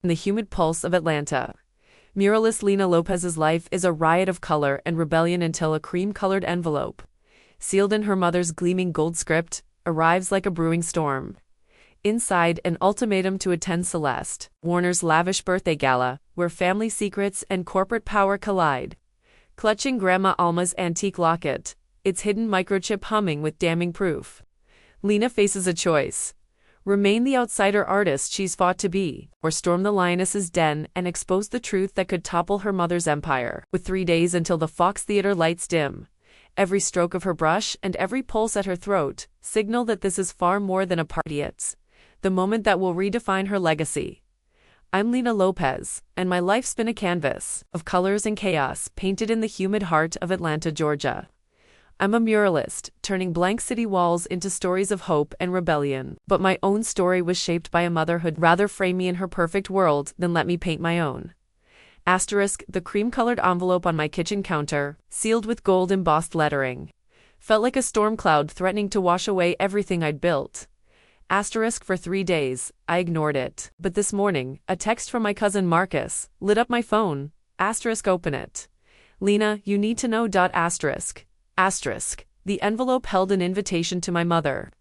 in the humid pulse of Atlanta. Muralist Lena Lopez's life is a riot of color and rebellion until a cream-colored envelope, sealed in her mother's gleaming gold script, arrives like a brewing storm. Inside, an ultimatum to attend Celeste, Warner's lavish birthday gala, where family secrets and corporate power collide. Clutching Grandma Alma's antique locket, its hidden microchip humming with damning proof, Lena faces a choice: remain the outsider artist she's fought to be, or storm the lioness's den and expose the truth that could topple her mother's empire. With 3 days until the Fox Theater lights dim, every stroke of her brush and every pulse at her throat signal that this is far more than a party. It's the moment that will redefine her legacy. I'm Lena Lopez, and my life's been a canvas of colors and chaos painted in the humid heart of Atlanta, Georgia. I'm a muralist, turning blank city walls into stories of hope and rebellion. But my own story was shaped by a mother who'd rather frame me in her perfect world than let me paint my own. Asterisk, the cream-colored envelope on my kitchen counter, sealed with gold embossed lettering, felt like a storm cloud threatening to wash away everything I'd built. Asterisk, for 3 days, I ignored it. But this morning, a text from my cousin Marcus lit up my phone. Asterisk, open it. Lena, you need to know. Asterisk. Asterisk. The envelope held an invitation to my mother,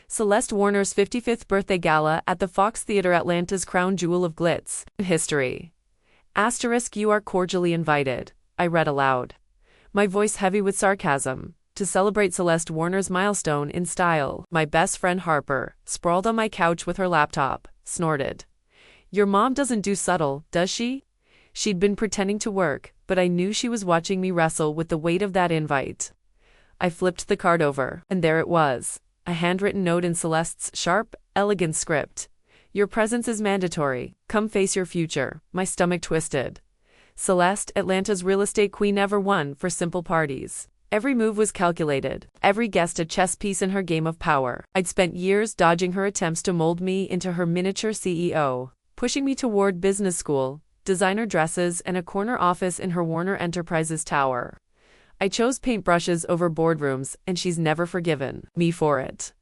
Celeste Warner's 55th birthday gala at the Fox Theater, Atlanta's crown jewel of glitz and history. Asterisk, you are cordially invited, I read aloud, my voice heavy with sarcasm, to celebrate Celeste Warner's milestone in style. My best friend Harper, sprawled on my couch with her laptop, snorted. Your mom doesn't do subtle, does she? She'd been pretending to work, but I knew she was watching me wrestle with the weight of that invite. I flipped the card over, and there it was, a handwritten note in Celeste's sharp, elegant script. Your presence is mandatory. Come face your future. My stomach twisted. Celeste, Atlanta's real estate queen, never won for simple parties. Every move was calculated, every guest a chess piece in her game of power. I'd spent years dodging her attempts to mold me into her miniature CEO, pushing me toward business school, designer dresses, and a corner office in her Warner Enterprises tower. I chose paintbrushes over boardrooms, and she's never forgiven me for it.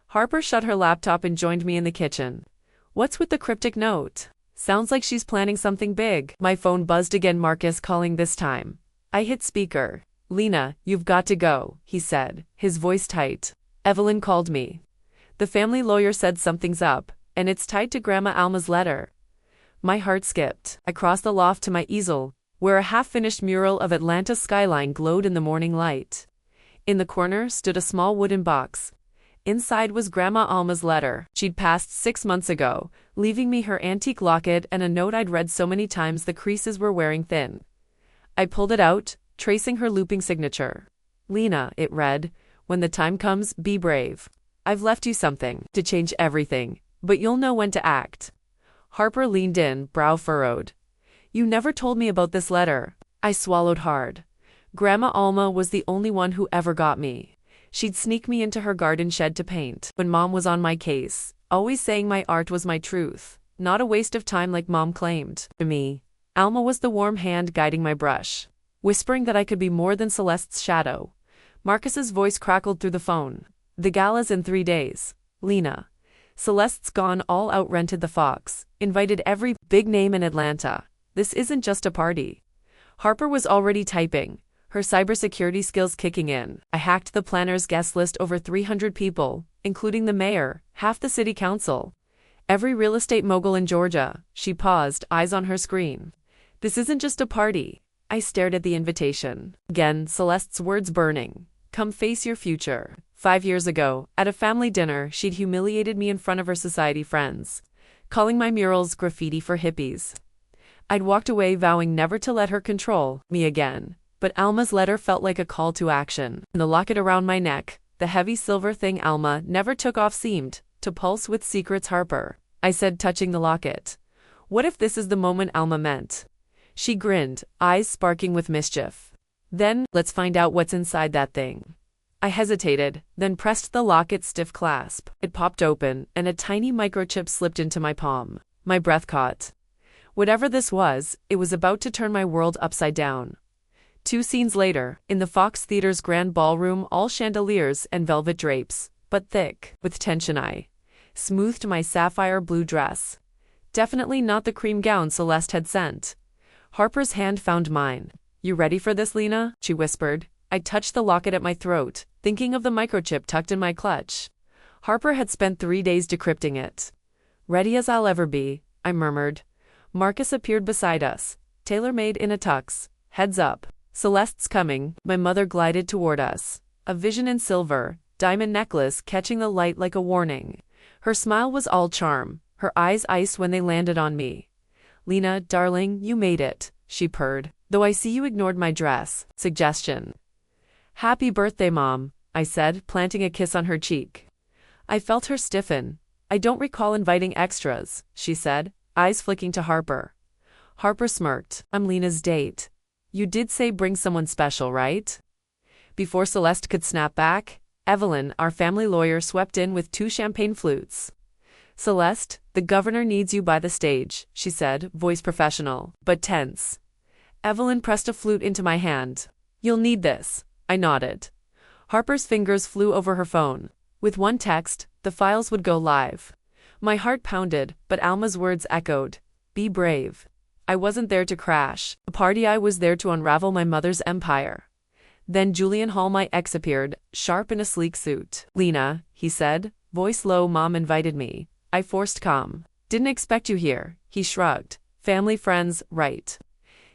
Harper shut her laptop and joined me in the kitchen. What's with the cryptic note? Sounds like she's planning something big. My phone buzzed again, Marcus calling this time. I hit speaker. Lena, you've got to go, he said, his voice tight. Evelyn called me. The family lawyer said something's up, and it's tied to Grandma Alma's letter. My heart skipped. I crossed the loft to my easel, where a half-finished mural of Atlanta's skyline glowed in the morning light. In the corner stood a small wooden box. Inside was Grandma Alma's letter. She'd passed 6 months ago, leaving me her antique locket and a note I'd read so many times the creases were wearing thin. I pulled it out, tracing her looping signature. Lena, it read, when the time comes, be brave. I've left you something to change everything, but you'll know when to act. Harper leaned in, brow furrowed. You never told me about this letter. I swallowed hard. Grandma Alma was the only one who ever got me. She'd sneak me into her garden shed to paint when Mom was on my case, always saying my art was my truth, not a waste of time like Mom claimed. To me, Alma was the warm hand guiding my brush, whispering that I could be more than Celeste's shadow. Marcus's voice crackled through the phone. The gala's in 3 days. Lena. Celeste's gone all out, rented the Fox, invited every big name in Atlanta. This isn't just a party. Harper was already typing, her cybersecurity skills kicking in. I hacked the planner's guest list, over 300 people, including the mayor, half the city council, every real estate mogul in Georgia. She paused, eyes on her screen. This isn't just a party. I stared at the invitation. Again, Celeste's words burning. Come face your future. 5 years ago, at a family dinner, she'd humiliated me in front of her society friends, calling my murals graffiti for hippies. I'd walked away vowing never to let her control me again, but Alma's letter felt like a call to action. And the locket around my neck, the heavy silver thing Alma never took off, seemed to pulse with secrets. Harper, I said, touching the locket. What if this is the moment Alma meant? She grinned, eyes sparking with mischief. Then, let's find out what's inside that thing. I hesitated, then pressed the locket's stiff clasp. It popped open, and a tiny microchip slipped into my palm. My breath caught. Whatever this was, it was about to turn my world upside down. 2 scenes later, in the Fox Theater's grand ballroom, all chandeliers and velvet drapes, but thick. With tension, I smoothed my sapphire blue dress, Definitely not the cream gown Celeste had sent. Harper's hand found mine. "You ready for this, Lena?" she whispered. I touched the locket at my throat, thinking of the microchip tucked in my clutch. Harper had spent 3 days decrypting it. "Ready as I'll ever be," I murmured. Marcus appeared beside us, tailor-made in a tux. "Heads up. Celeste's coming." My mother glided toward us, a vision in silver, diamond necklace catching the light like a warning. Her smile was all charm, her eyes ice when they landed on me. "Lena, darling, you made it," she purred. "Though I see you ignored my dress." Suggestion. "Happy birthday, Mom," I said, planting a kiss on her cheek. I felt her stiffen. "I don't recall inviting extras," she said, eyes flicking to Harper. Harper smirked. "I'm Lena's date. You did say bring someone special, right?" Before Celeste could snap back, Evelyn, our family lawyer, swept in with 2 champagne flutes. "Celeste, the governor needs you by the stage," she said, voice professional, but tense. Evelyn pressed a flute into my hand. "You'll need this." I nodded. Harper's fingers flew over her phone. With one text, the files would go live. My heart pounded, but Alma's words echoed. "Be brave." I wasn't there to crash a party, I was there to unravel my mother's empire. Then Julian Hall, my ex, appeared, sharp in a sleek suit. "Lena," he said, voice low. "Mom invited me." I forced calm. "Didn't expect you here," he shrugged. "Family, friends, right."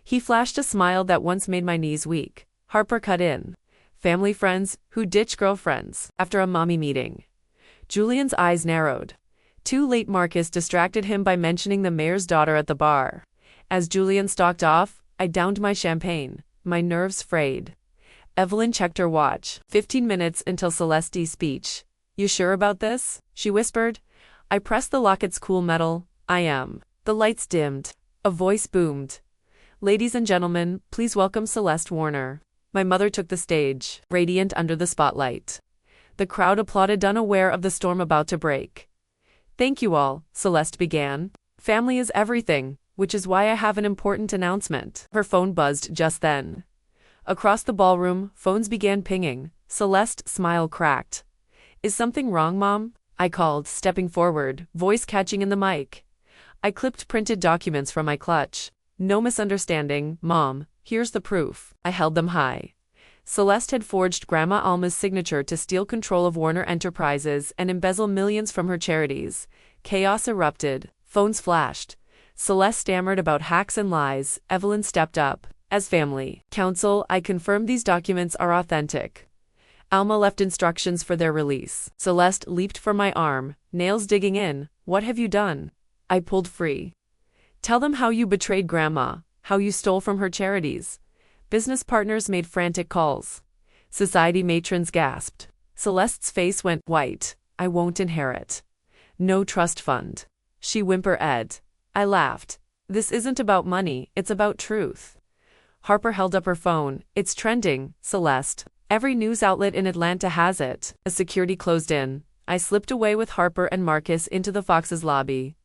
He flashed a smile that once made my knees weak. Harper cut in. "Family, friends, who ditch girlfriends after a mommy meeting." Julian's eyes narrowed. Too late, Marcus distracted him by mentioning the mayor's daughter at the bar. As Julian stalked off, I downed my champagne. My nerves frayed. Evelyn checked her watch. 15 minutes until Celeste's speech. "You sure about this?" she whispered. I pressed the locket's cool metal. "I am." The lights dimmed. A voice boomed. "Ladies and gentlemen, please welcome Celeste Warner." My mother took the stage, radiant under the spotlight. The crowd applauded, unaware of the storm about to break. "Thank you all," Celeste began. "Family is everything, which is why I have an important announcement." Her phone buzzed just then. Across the ballroom, phones began pinging. Celeste's smile cracked. "Is something wrong, Mom?" I called, stepping forward, voice catching in the mic. I clipped printed documents from my clutch. "No misunderstanding, Mom. Here's the proof." I held them high. Celeste had forged Grandma Alma's signature to steal control of Warner Enterprises and embezzle millions from her charities. Chaos erupted. Phones flashed. Celeste stammered about hacks and lies. Evelyn stepped up. "As family counsel, I confirm these documents are authentic." Alma left instructions for their release. Celeste leaped for my arm, nails digging in. "What have you done?" I pulled free. "Tell them how you betrayed Grandma, how you stole from her charities." Business partners made frantic calls. Society matrons gasped. Celeste's face went white. "I won't inherit. No trust fund." She whimpered. I laughed. "This isn't about money, it's about truth." Harper held up her phone. "It's trending, Celeste. Every news outlet in Atlanta has it." As security closed in, I slipped away with Harper and Marcus into the Fox's lobby.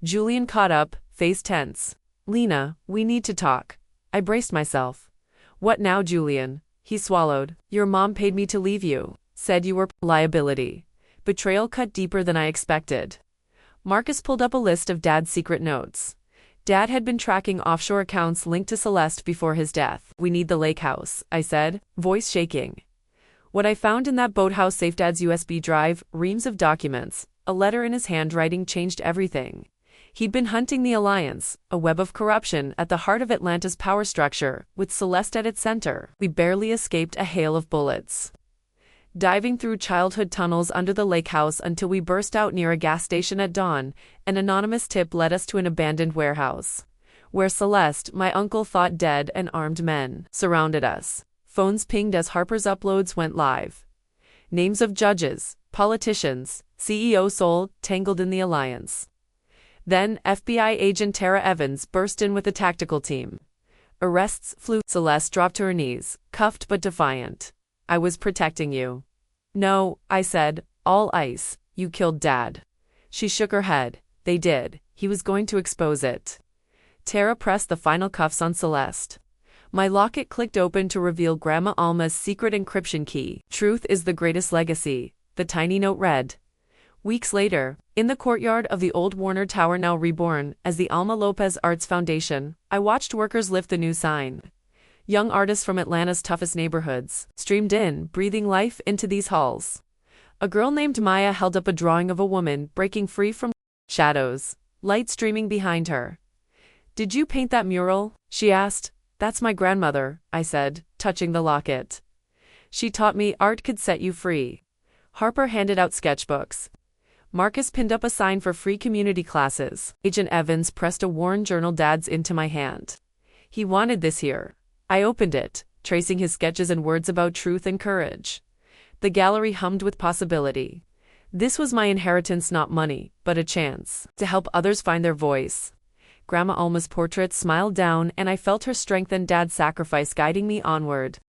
Julian caught up, face tense. "Lena, we need to talk." I braced myself. "What now, Julian?" He swallowed. "Your mom paid me to leave you. Said you were liability." Betrayal cut deeper than I expected. Marcus pulled up a list of Dad's secret notes. Dad had been tracking offshore accounts linked to Celeste before his death. "We need the lake house," I said, voice shaking. What I found in that boathouse safe, Dad's USB drive, reams of documents, a letter in his handwriting, changed everything. He'd been hunting the Alliance, a web of corruption at the heart of Atlanta's power structure, with Celeste at its center. We barely escaped a hail of bullets, diving through childhood tunnels under the lake house until we burst out near a gas station at dawn. An anonymous tip led us to an abandoned warehouse, where Celeste, my uncle, thought dead, and armed men surrounded us. Phones pinged as Harper's uploads went live. Names of judges, politicians, CEO Soul, tangled in the Alliance. Then FBI agent Tara Evans burst in with a tactical team. Arrests flew. Celeste dropped to her knees, cuffed but defiant. "I was protecting you." "No," I said, all ice. "You killed Dad." She shook her head. "They did. He was going to expose it." Tara pressed the final cuffs on Celeste. My locket clicked open to reveal Grandma Alma's secret encryption key. "Truth is the greatest legacy," the tiny note read. Weeks later, in the courtyard of the old Warner Tower, now reborn as the Lena Lopez Arts Foundation, I watched workers lift the new sign. Young artists from Atlanta's toughest neighborhoods streamed in, breathing life into these halls. A girl named Maya held up a drawing of a woman breaking free from shadows, light streaming behind her. "Did you paint that mural?" she asked. "That's my grandmother," I said, touching the locket. "She taught me art could set you free." Harper handed out sketchbooks. Marcus pinned up a sign for free community classes. Agent Evans pressed a worn journal dad's into my hand. He wanted this here. I opened it, tracing his sketches and words about truth and courage. The gallery hummed with possibility. This was my inheritance, not money, but a chance to help others find their voice. Grandma Alma's portrait smiled down, and I felt her strength and Dad's sacrifice guiding me onward.